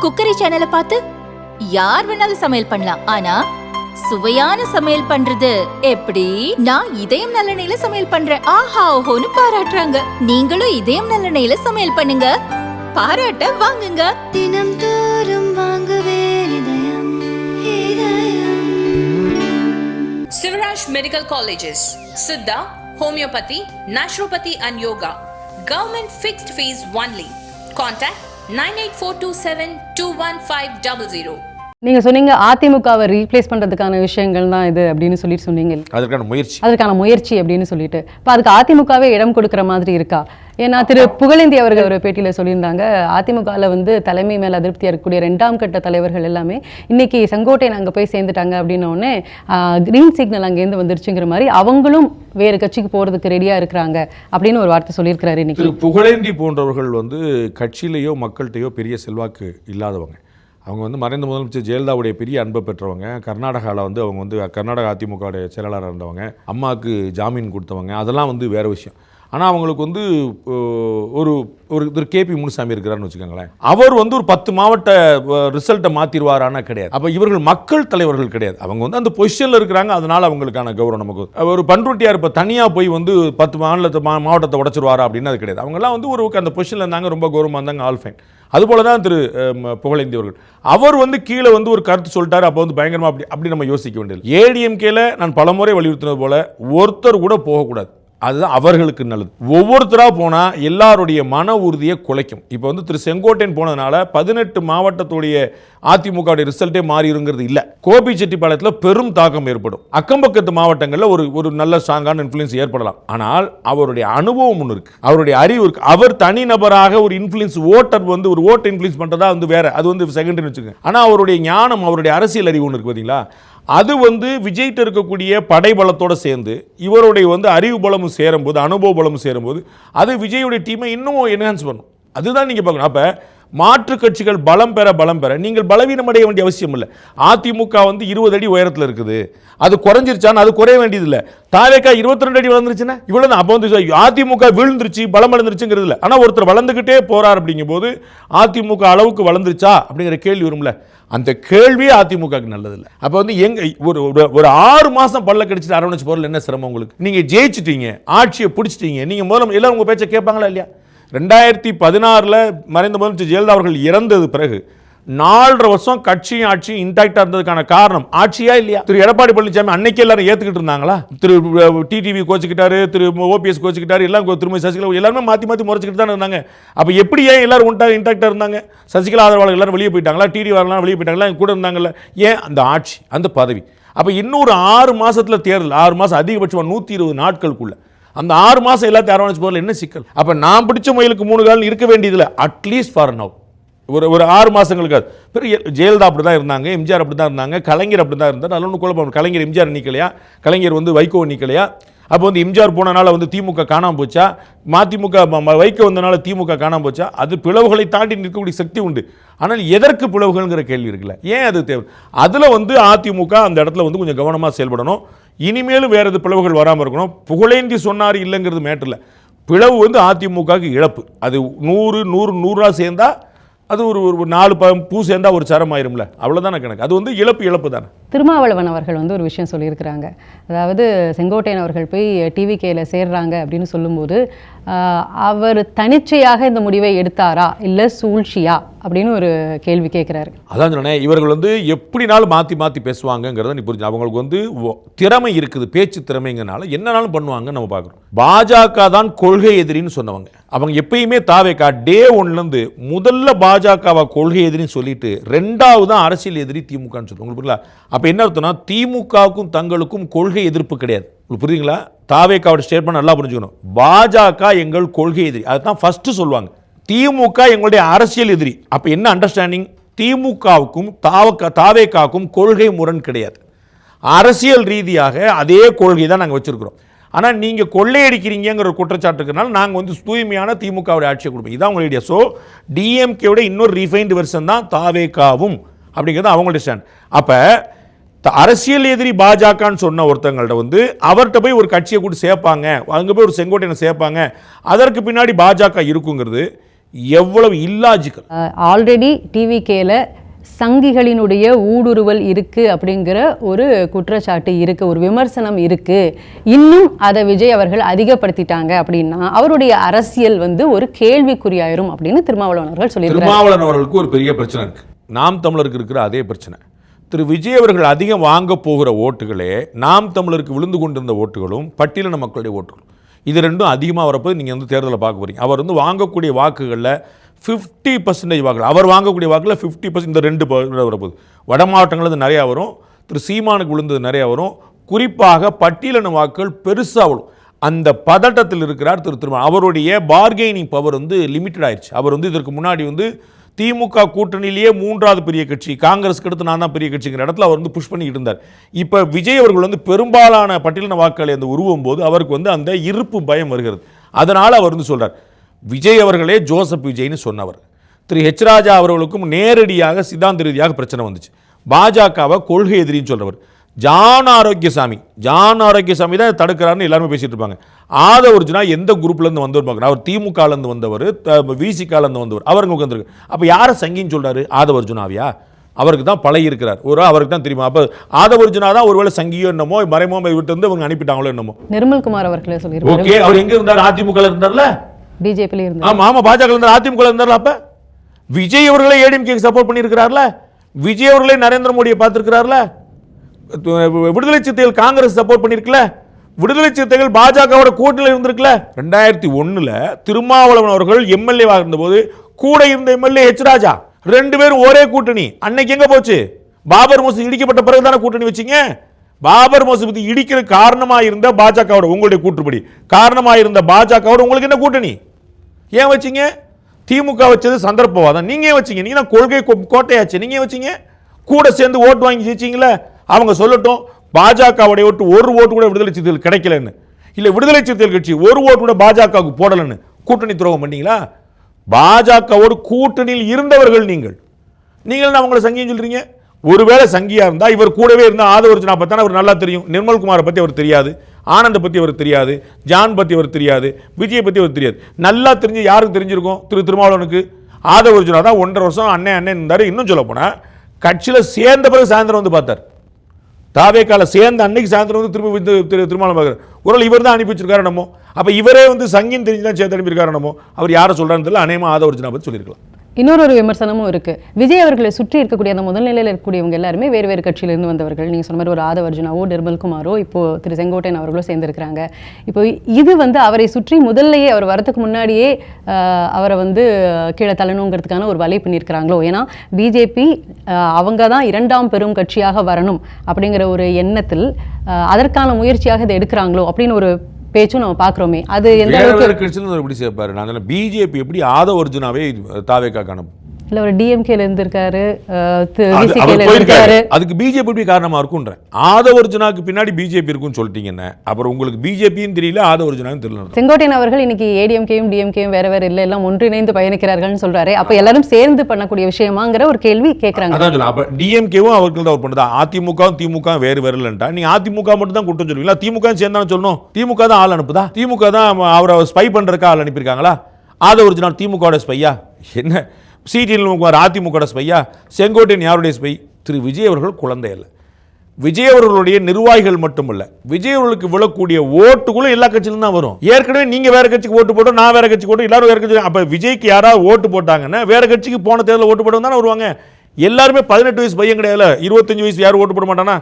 Cookery சேனலை பார்த்து யார் வேணாலும் சமையல் பண்ணலாம். ஆனா சுவையான சமையல் பண்றது எப்படி? நான் இதயம் நல்லெண்ணெயில சமையல் பண்றேன். ஆஹா ஓஹோன்னு பாராட்டுறாங்க. நீங்களும் இதயம் நல்லெண்ணெயில சமையல் பண்ணுங்க, பாராட்ட வாங்குங்க. தினம் தோறும் வாங்குவே இதயம் இதயம். Sivaraj Medical Colleges, Siddha, Homeopathy, Naturopathy and Yoga. Government fixed fees only. Contact 9842721500. நீங்க சொன்னீங்க அதிமுகவை ரீப்ளேஸ் பண்றதுக்கான விஷயங்கள் தான் இது அப்படின்னு சொல்லிட்டு சொன்னீங்க. அதற்கான முயற்சி அப்படின்னு சொல்லிட்டு இப்போ அதுக்கு அதிமுகவே இடம் கொடுக்குற மாதிரி இருக்கா? ஏன்னா திரு புகழேந்தி அவர்கள் ஒரு பேட்டியில் சொல்லியிருந்தாங்க, அதிமுகவில் வந்து தலைமை மேலே அதிருப்தியாக இருக்கக்கூடிய 2ஆம் கட்ட தலைவர்கள் எல்லாமே இன்னைக்கு செங்கோட்டையன் அங்கே போய் சேர்ந்துட்டாங்க அப்படின்னோடனே கிரீன் சிக்னல் அங்கேருந்து வந்துருச்சுங்கிற மாதிரி அவங்களும் வேறு கட்சிக்கு போகிறதுக்கு ரெடியாக இருக்கிறாங்க அப்படின்னு ஒரு வார்த்தை சொல்லியிருக்கிறாரு. இன்னைக்கு புகழேந்தி போன்றவர்கள் வந்து கட்சியிலேயோ மக்கள்கிட்டையோ பெரிய செல்வாக்கு இல்லாதவங்க. அவங்க வந்து மறைந்த முதலமைச்சர் ஜெயலலிதாவுடைய பெரிய அன்பை பெற்றவங்க. கர்நாடகாவில் வந்து அவங்க வந்து கர்நாடகா அதிமுகவுடைய செயலாளராக இருந்தவங்க, அம்மாவுக்கு ஜாமீன் கொடுத்தவங்க. அதெல்லாம் வந்து வேறு விஷயம். ஆனால் அவங்களுக்கு வந்து ஒரு கேபி முனுசாமி இருக்கிறாருன்னு வச்சுக்கோங்களேன். அவர் வந்து ஒரு 10 மாவட்ட ரிசல்ட்டை மாற்றிடுவாரானா கிடையாது. அப்போ இவர்கள் மக்கள் தலைவர்கள் கிடையாது. அவங்க வந்து அந்த பொசிஷனில் இருக்கிறாங்க, அதனால் அவங்களுக்கான கௌரவம் நமக்கு. ஒரு பண்ருட்டியார் இப்போ தனியாக போய் வந்து 10 மாவட்டத்தை உடச்சிருவாரா அப்படின்னு அது கிடையாது. அவங்கெல்லாம் வந்து ஒரு அந்த பொசிஷனில் இருந்தாங்க, ரொம்ப கௌரவமாக இருந்தாங்க, ஆல் ஃபைன். அதுபோல தான் திரு புகழேந்தி அவர்கள். அவர் வந்து கீழே வந்து ஒரு கருத்து சொல்லிட்டாரு, அப்போ வந்து பயங்கரமாக அப்படி நம்ம யோசிக்க வேண்டியது. ஏடிஎம்கேல நான் பலமுறை வலியுறுத்தினது போல ஒருத்தர் கூட போகக்கூடாது, அதுதான் அவர்களுக்கு நல்லது. ஒவ்வொருத்தராக போனால் எல்லாருடைய மன உறுதியை குலைக்கும். இப்போ வந்து திரு செங்கோட்டையன் போனதுனால 18 மாவட்டத்துடைய அதிமுகவுடைய ரிசல்ட்டே மாறிடுங்கிறது இல்லை. கோபிச்செட்டிப்பாளையத்தில் பெரும் தாக்கம் ஏற்படும். அக்கம்பக்கத்து மாவட்டங்களில் ஒரு நல்ல ஸ்ட்ராங்கான இன்ஃப்ளூயன்ஸ் ஏற்படலாம். ஆனால் அவருடைய அனுபவம் ஒன்று இருக்குது, அவருடைய அறிவு இருக்குது. அவர் தனிநபராக ஒரு இன்ஃப்ளூயன்ஸ் ஓட்டர் வந்து ஒரு ஓட்டை இன்ஃப்ளூயன்ஸ் பண்ணுறதா வந்து வேற, அது வந்து செகண்டரி வச்சுக்கோங்க. ஆனால் அவருடைய ஞானம், அவருடைய அரசியல் அறிவு ஒன்று இருக்குது பார்த்தீங்களா, அது வந்து விஜய்கிட்ட இருக்கக்கூடிய படைபலத்தோடு சேர்ந்து இவருடைய வந்து அறிவு பலமும் சேரும்போது, அனுபவ பலமும் சேரும்போது அது விஜயுடைய டீமை இன்னும் என்ஹான்ஸ் பண்ணும். அதுதான் நீங்கள் பார்க்கணும். அப்போ மாற்று கட்சிகள் பலம் பெற நீங்கள் பலவீனம் அடைய வேண்டிய அவசியம் இல்லை. அதிமுக வந்து 20 அடி உயரத்தில் இருக்குது, அது குறைஞ்சிருச்சான்னு அது குறைய வேண்டியதில்லை. தாவேக்கா 22 அடி வளர்ந்துருச்சுன்னா இவ்வளோ தான். அப்போ வந்து அதிமுக விழுந்துருச்சு, பலம் அடைந்துருச்சுங்கிறது இல்லை. ஆனால் ஒருத்தர் வளர்ந்துக்கிட்டே போகிறார் அப்படிங்கும்போது அதிமுக அளவுக்கு வளர்ந்துருச்சா அப்படிங்கிற கேள்வி வரும்ல, அந்த கேள்வியே அதிமுகவுக்கு நல்லதில்லை. அப்போ வந்து ஒரு 6 மாதம் பல்ல கடிச்சிட்டு அரவணைச்சு போகிறதுல என்ன சிரமம் உங்களுக்கு? நீங்கள் ஜெயிச்சிட்டீங்க, ஆட்சியை பிடிச்சிட்டீங்க, நீங்கள் முதல்ல எல்லாரும் உங்கள் பேச்சை கேட்பாங்களா இல்லையா? 2016 மறைந்த முதலமைச்சர் ஜெயலலிதா அவர்கள் இறந்தது பிறகு 4.5 வருஷம் கட்சியும் ஆட்சியும் இன்டாக்டாக இருந்ததுக்கான காரணம் ஆட்சியா இல்லையா? திரு எடப்பாடி பழனிசாமி அன்னைக்கு எல்லாரும் ஏற்றுக்கிட்டு இருந்தாங்களா? திரு டிடிவி கோச்சிக்கிட்டாரு, திரு ஓபிஎஸ் கோச்சிக்கிட்டாரு, எல்லாம் திரும்ப சசிகலா எல்லாருமே மாற்றி முறைச்சிக்கிட்டு தானே இருந்தாங்க. அப்போ எப்படி ஏன் எல்லாரும் இன்டாக்டாக இருந்தாங்க? சசிகலா ஆதரவாளர்கள் எல்லாரும் வெளியே போயிட்டாங்களா? டிடிவி வரலாம் வெளியே போயிட்டாங்களா? கூட இருந்தாங்கல்ல. ஏன்? அந்த ஆட்சி, அந்த பதவி. அப்போ இன்னொரு 6 மாதத்தில் தேர்தல், 6 மாதம் அதிகபட்சமாக 120 நாட்களுக்குள்ள அந்த 6 மாதம் எல்லாத்தையும் அரவணைச்சு போகிறதுல என்ன சிக்கல்? அப்போ நான் பிடிச்ச முயலுக்கு 3 காலம் இருக்க வேண்டியதில்லை. அட்லீஸ்ட் ஃபார் நவ் ஒரு 6 மாதங்களுக்கு. பெரிய ஜெயலலிதா அப்படி தான் இருந்தாங்க, எம்ஜிஆர் அப்படி தான் இருந்தாங்க, கலைஞர் அப்படி தான் இருந்தார். அதில் ஒன்றும் குழப்பம். கலைஞர் எம்ஜிஆர் நீக்கலையா? கலைஞர் வந்து வைகோ நீக்கலையா? அப்போ வந்து எம்ஜிஆர் போனனால வந்து திமுக காணாமல் போச்சா? மதிமுக வைகோ வந்தனால திமுக காணாமல் போச்சா? அது பிளவுகளை தாண்டி நிற்கக்கூடிய சக்தி உண்டு. ஆனால் எதற்கு பிளவுகள்ங்கிற கேள்வி இருக்குல்ல, ஏன் அது தேவை? அதில் வந்து அதிமுக அந்த இடத்துல வந்து கொஞ்சம் கவனமாக செயல்படணும். இனிமேலும் வேறு எது பிளவுகள் வராமல் இருக்கணும். புகழேந்தி சொன்னார் இல்லைங்கிறது மேட்டரில். பிளவு வந்து அதிமுகவுக்கு இழப்பு. அது 100 சேர்ந்தா அது ஒரு 4 பூ சேர்ந்தா ஒரு சரம் ஆயிரும்ல, அவ்வளோதான கணக்கு. அது வந்து இழப்பு தானே. திருமாவளவன் அவர்கள் வந்து ஒரு விஷயம் சொல்லியிருக்கிறாங்க. அதாவது செங்கோட்டையன் அவர்கள் போய் டிவிகேல சேர்றாங்க அப்படின்னு சொல்லும்போது அவர் தனிச்சையாக இந்த முடிவை எடுத்தாரா இல்லை சூழ்ச்சியா அப்படின்னு ஒரு கேள்வி கேட்குறாரு. அதான் சொன்னேன், இவர்கள் வந்து எப்படினாலும் மாற்றி பேசுவாங்கங்கிறத நீ புரிஞ்சு. அவங்களுக்கு வந்து திறமை இருக்குது, பேச்சு திறமைங்கிறனால என்னன்னாலும் பண்ணுவாங்க நம்ம பார்க்குறோம். பாஜக தான் கொள்கை எதிரின்னு சொன்னவங்க. அவங்க எப்பயுமே தாவேக்கா டே 1லேருந்து முதல்ல பாஜகவை கொள்கை எதிரின்னு சொல்லிட்டு 2வது தான் அரசியல் எதிரி திமுகன்னு சொல்லுவாங்க. உங்களுக்கு புரியல? அப்போ என்ன அர்த்தம்னா திமுகவுக்கும் தங்களுக்கும் கொள்கை எதிர்ப்பு கிடையாது. உங்களுக்கு புரியுதுங்களா? தாவேக்காவோட ஸ்டேட்மெண்ட் நல்லா புரிஞ்சுக்கணும். பாஜக எங்கள் கொள்கை எதிரி, அதுதான் ஃபர்ஸ்ட் சொல்லுவாங்க. திமுக எங்களுடைய அரசியல் எதிரி. அப்போ என்ன அண்டர்ஸ்டாண்டிங்? திமுகவுக்கும் தாவேக்காவுக்கும் கொள்கை முரண் கிடையாது. அரசியல் ரீதியாக அதே கொள்கை தான் நாங்கள் வச்சிருக்கிறோம். ஆனால் நீங்கள் கொள்ளையடிக்கிறீங்கிற ஒரு குற்றச்சாட்டுக்குனால நாங்கள் வந்து தூய்மையான திமுகவுடைய ஆட்சியை கொடுப்போம். இதான் உங்களுடைய ஐடியா. ஸோ டிஎம்கேவோட இன்னொரு ரீஃபைன்டு வெர்ஷன் தான் தாவேக்காவும் அப்படிங்கிறது அவங்களுடைய ஸ்டாண்ட். அப்போ அரசியல் எதிரி பாஜகன்னு சொன்ன ஒருத்தங்கள்ட்ட வந்து அவர்கிட்ட போய் ஒரு கட்சியை கூட சேர்ப்பாங்க, அங்கே போய் ஒரு செங்கோட்டையனை சேர்ப்பாங்க, அதற்கு பின்னாடி பாஜக இருக்குங்கிறது எவ்வளவு இல்லாஜிக்கல். ஆல்ரெடி டிவிகேல சங்கிகளினுடைய ஊடுருவல் இருக்கு அப்படிங்கிற ஒரு குற்றச்சாட்டு இருக்கு, ஒரு விமர்சனம் இருக்கு. இன்னும் அதை விஜய் அவர்கள் அதிகப்படுத்திட்டாங்க அப்படின்னா அவருடைய அரசியல் வந்து ஒரு கேள்விக்குறியாயிரும் அப்படின்னு திருமாவளவன் அவர்கள் சொல்லியிருக்காரு. திருமாவளவன் அவர்களுக்கு ஒரு பெரிய பிரச்சனை இருக்கு. நாம் தமிழருக்கு இருக்கிற அதே பிரச்சனை. திரு விஜய் அவர்கள் அதிகம் வாங்க போகிற ஓட்டுகளே நாம் தமிழருக்கு விழுந்து கொண்டிருந்த ஓட்டுகளும் பட்டியலின மக்களுடைய ஓட்டுகளும், இது ரெண்டும் அதிகமாக வரப்போது நீங்கள் வந்து தேர்தலை பார்க்க போறீங்க. அவர் வந்து வாங்கக்கூடிய வாக்குகளில் 50% வாக்குகள், அவர் வாங்கக்கூடிய வாக்கில் 50% இந்த 2 வரப்போகுது. வட மாவட்டங்கள் நிறையா வரும், திரு சீமானுக்கு விழுந்தது நிறையா வரும். குறிப்பாக பட்டியலின வாக்குகள் பெருசாக வரும். அந்த பதட்டத்தில் இருக்கிறார் திரு திருமா. அவருடைய பார்கெனிங் பவர் வந்து லிமிட்டட் ஆயிடுச்சு. அவர் வந்து இதற்கு முன்னாடி வந்து திமுக கூட்டணியிலேயே 3வது பெரிய கட்சி, காங்கிரஸ்க்கு அடுத்து நான் தான் பெரிய கட்சிங்கிற இடத்துல அவர் வந்து புஷ் பண்ணிக்கிட்டு இருந்தார். இப்போ விஜய் அவர்கள் வந்து பெரும்பாலான பட்டியலின வாக்குகளை அந்த உருவும் போது அவருக்கு வந்து அந்த இருப்பு பயம் வருகிறது. அதனால் அவர் வந்து சொல்கிறார், விஜய் அவர்களே ஜோசப் விஜய்னு சொன்னவர். திரு ஹெச் ராஜா அவர்களுக்கும் நேரடியாக சித்தாந்த ரீதியாக பிரச்சனை வந்துச்சு. பாஜகவை கொள்கை எதிரின்னு சொல்றவர். ஜான் ஆரோக்கியசாமி தான் தடுக்கிறாருன்னு எல்லாருமே பேசிட்டு இருப்பாங்க. ஆதவர்ஜுனா எந்த குரூப்லேருந்து வந்தவர் பார்க்குறேன், அவர் திமுகலேருந்து வந்தவர், விசிகாலேருந்து வந்தவர், அவருக்கு உட்காந்துருக்கு. அப்போ யாரை சங்கின்னு சொல்கிறாரு? ஆதவர்ஜுனாவியா? அவருக்கு தான் பழகி இருக்கிறார், அவருக்கு தான் தெரியுமா? அப்போ ஆதவர்ஜுனா தான் ஒருவேளை சங்கியோ என்னமோ மறைமோ விட்டு வந்து அவங்க அனுப்பிட்டாங்களோ என்னமோ. நிர்மல்குமார் அவர்களே சொல்லியிருக்காரு. ஓகே, அவர் எங்கே இருந்தார்? அதிமுக இருந்தார்ல, பிஜேபி இருந்தார். ஆமா, பாஜக இருந்தார், அதிமுக இருந்தார்ல. அப்ப விஜய் அவர்களே ஏடிஎம்கே சப்போர்ட் பண்ணியிருக்கிறார்ல, விஜய் அவர்களே நரேந்திர மோடியை பார்த்திருக்கிறார்ல, விடுதலை சிறுத்தைகள் காங்கிரஸ் சப்போர்ட் பண்ணியிருக்கல, விடுதலை சிறுத்தைகள் பாஜகவோட கூட்டணியில் இருந்திருக்கல. 2001 திருமாவளவன் அவர்கள் எம்எல்ஏவாக இருந்தபோது கூட இருந்த எம்எல்ஏ ஹெச் ராஜா 2 பேரும் ஒரே கூட்டணி. அன்னைக்கு எங்க போச்சு? பாபர் மசூதி இடிக்கப்பட்ட பிறகுதானே கூட்டணி வச்சீங்க. பாபர் மசூதி இடிக்கிற காரணமாக இருந்த பாஜகவோட, உங்களுடைய கூற்றுப்படி காரணமாக இருந்த பாஜகவோட உங்களுக்கு என்ன கூட்டணி? ஏன் வச்சீங்க? திமுக வச்சது சந்தர்ப்பவாதம், நீங்க ஏன் வச்சீங்க? நீங்க தான் கொள்கை கோட்டையாச்சு, நீங்க வச்சீங்க. கூட சேர்ந்து ஓட்டு வாங்கி ஜெயிச்சீங்களே. அவங்க சொல்லட்டும், பாஜகவுடைய ஓட்டு ஒரு ஓட்டு கூட விடுதலை சிறுத்தைகள் கிடைக்கலன்னு, இல்ல விடுதலை சிறுத்தைகள் கட்சி ஒரு ஓட்டு கூட பாஜகவுக்கு போடலன்னு கூட்டணி துரோகம் பண்ணீங்களா? பாஜகவோடு கூட்டணியில் இருந்தவர்கள் நீங்கள் அவங்களை சங்கின்னு சொல்றீங்க. ஒருவேளை சங்கியா இருந்தா இவர் கூடவே இருந்தா ஆதவர்ஜுனா பத்தி அவர் நல்லா தெரியும், நிர்மல்குமாரை பத்தி அவர் தெரியாது, ஆனந்த பத்தி அவர் தெரியாது, ஜான் பத்தி அவர் தெரியாது, விஜய் பத்தி அவர் தெரியாது. நல்லா தெரிஞ்சு யாருக்கு தெரிஞ்சிருக்கும்? திரு திருமாவளவனுக்கு. ஆதவர்ஜுனா தான் 1.5 வருஷம் அண்ணன் இருந்தாரு. இன்னும் சொல்ல போனா கட்சியில சேர்ந்த பிறகு சாயந்தரம் வந்து பார்த்தார். தாவேக்கால சேர்ந்த அன்னைக்கு சாயந்தரம் வந்து திரும்ப திருமாவளவன் பார்க்குறாரு. ஒரு இவர் தான் அனுப்பி வச்சிருக்காரு நம்ம. அப்ப இவரே வந்து சங்கின்னு தெரிஞ்சு தான் சேர்த்து அனுப்பியிருக்காரு நம்ம. அவர் யாரை சொல்றாருன்னு தெரியல, அநேகமா ஆதவர்ஜுனா பத்தி சொல்லியிருக்கலாம். இன்னொரு விமர்சனமும் இருக்கு. விஜய் அவர்களை சுற்றி இருக்கக்கூடிய அந்த முதல் நிலையில் இருக்கக்கூடியவங்க எல்லாருமே வேறு வேறு கட்சியிலிருந்து வந்தவர்கள். நீங்கள் சொன்ன மாதிரி ஒரு ஆதவர்ஜுனாவோ நிர்மல்குமாரோ இப்போ திரு செங்கோட்டையன் அவர்களோ சேர்ந்திருக்கிறாங்க. இப்போ இது வந்து அவரை சுற்றி முதல்லையே அவர் வரதுக்கு முன்னாடியே அவரை வந்து கீழே தள்ளணுங்கிறதுக்கான ஒரு வலை பண்ணியிருக்கிறாங்களோ? ஏன்னா பிஜேபி அவங்க தான் 2ஆம் பெரும் கட்சியாக வரணும் அப்படிங்கிற ஒரு எண்ணத்தில் அதற்கான முயற்சியாக இதை எடுக்கிறாங்களோ அப்படின்னு ஒரு பேச்சும் நம்ம பார்க்குறோமே. அது எந்த அளவுக்கு எப்படி சேர்ப்பாரு? நான் பிஜேபி எப்படி ஆதவர்ஜுனாவே தாவேக்காக்கு அனுப்பும்? இல்ல ஒரு டிஎம்கேல இருந்திருக்காரு, அதுக்கு பிஜேபி எப்படி காரணமா இருக்கும்ன்ற. ஆதவர்ஜுனாக்கு பின்னாடி பிஜேபி இருக்குன்னு சொல்லிட்டீங்கன்னா அப்புறம் உங்களுக்கு பிஜேபியும் தெரியல, ஆதவர்ஜுனாவும் தெரியல. செங்கோட்டையன் அவர்கள் இன்னைக்கு ஏடிஎம்கேயும் டிஎம்கேயும் வேற வேற இல்லை, எல்லாம் ஒன்றிணைந்து பயணிக்கிறார்கள்னு சொல்றாரு. அப்ப எல்லாரும் சேர்ந்து பண்ணக்கூடிய விஷயமாங்கிற ஒரு கேள்வி கேட்கறாங்க. அதான் சொல்ல. அப்ப டிஎம்கேவும் அவர்கள் தான் பண்ணுதா? அதிமுகவும் திமுக வேறு வேறு இல்லைன்ட்டா நீங்க அதிமுக மட்டும் தான் கூட்டம் சொல்லுவீங்களா? திமுக சேர்ந்தாலும் சொல்லணும். திமுக தான் ஆள் அனுப்புதா? திமுக தான் அவரை ஸ்பை பண்றதுக்கு ஆள் அனுப்பியிருக்காங்களா? ஆதவர்ஜுனா திமுக ஸ்பையா? என்ன சிடிஎல் அதிமுக ஸ்பையா? செங்கோட்டையன் யாருடைய ஸ்பை? திரு விஜய் அவர்கள் குழந்தை அல்ல. விஜய் அவர்களுடைய நிர்வாகிகள் மட்டுமல்ல, விஜய் அவர்களுக்கு விழக்கூடிய ஓட்டுகளும் எல்லா கட்சியிலும் தான் வரும். ஏற்கனவே நீங்க வேற கட்சிக்கு ஓட்டு போட்டோம், நான் வேற கட்சிக்கு ஓட்டு, எல்லாரும் வேற கட்சி. அப்ப விஜய்க்கு யாராவது ஓட்டு போட்டாங்கன்னா வேற கட்சிக்கு போன தேர்தலில் ஓட்டு போட்டவங்க தானே வருவாங்க. எல்லாருமே 18 வயசு பையன் கிடையாது, 25 வயசு யாரும் ஓட்டு போட மாட்டானா?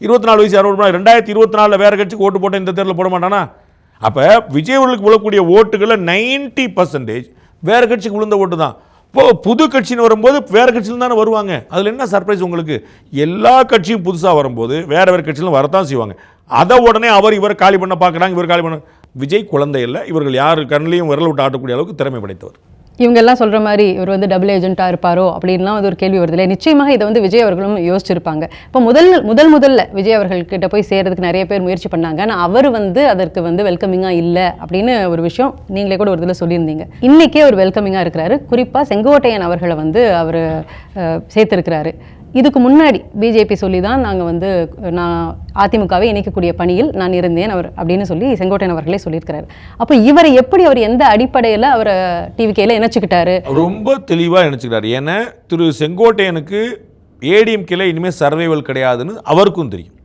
24 வயசு யாரும் ஓட்டு போட? 2024 வேற கட்சிக்கு ஓட்டு போட்ட இந்த தேர்தலில் போட மாட்டானா? அப்ப விஜய் அவர்களுக்கு விழக்கூடிய ஓட்டுகளை 90% வேற கட்சிக்கு விழுந்த ஓட்டு தான். இப்போ புது கட்சின்னு வரும்போது வேற கட்சியில் தானே வருவாங்க. அதில் என்ன சர்ப்ரைஸ் உங்களுக்கு? எல்லா கட்சியும் புதுசாக வரும்போது வேற வேறு கட்சியிலும் வரத்தான் செய்வாங்க. அதை உடனே இவர் காலி பண்ண பார்க்குறாங்க, இவர் காலி பண்ண. விஜய் குழந்தை இல்லை, இவர்கள் யார் கண்ணிலையும் விரல் விட்டு ஆட்டக்கூடிய அளவுக்கு திறமை படைத்தவர். இவங்க எல்லாம் சொல்ற மாதிரி இவர் வந்து டபுள் ஏஜென்ட்டாக இருப்பாரோ அப்படின்லாம் அது ஒரு கேள்வி வருது இல்லை? நிச்சயமாக இதை வந்து விஜய் அவர்களும் யோசிச்சிருப்பாங்க. இப்போ முதல்ல விஜய் அவர்கள்கிட்ட போய் சேர்றதுக்கு நிறைய பேர் முயற்சி பண்ணாங்க. ஆனால் அவர் வந்து அதற்கு வந்து வெல்கமிங்காக இல்லை அப்படின்னு ஒரு விஷயம் நீங்களே கூட ஒரு இதில் சொல்லியிருந்தீங்க. இன்னைக்கே அவர் வெல்கமிங்காக இருக்கிறாரு. குறிப்பாக செங்கோட்டையன் அவர்களை வந்து அவர் சேர்த்திருக்கிறாரு. இதுக்கு முன்னாடி பிஜேபி சொல்லி தான் நான் அதிமுகவை இணைக்கக்கூடிய பணியில் நான் இருந்தேன் அவர் அப்படின்னு சொல்லி செங்கோட்டையன் அவர்களே சொல்லியிருக்கிறாரு. அப்போ இவரை எப்படி அவர் எந்த அடிப்படையில் அவரை டிவிகேல இணைச்சிக்கிட்டாரு? ரொம்ப தெளிவாக இணைச்சிக்கிட்டாரு. ஏன்னா திரு செங்கோட்டையனுக்கு ஏடிஎம்கேல இனிமேல் சர்வைவல் கிடையாதுன்னு அவருக்கும் தெரியும்.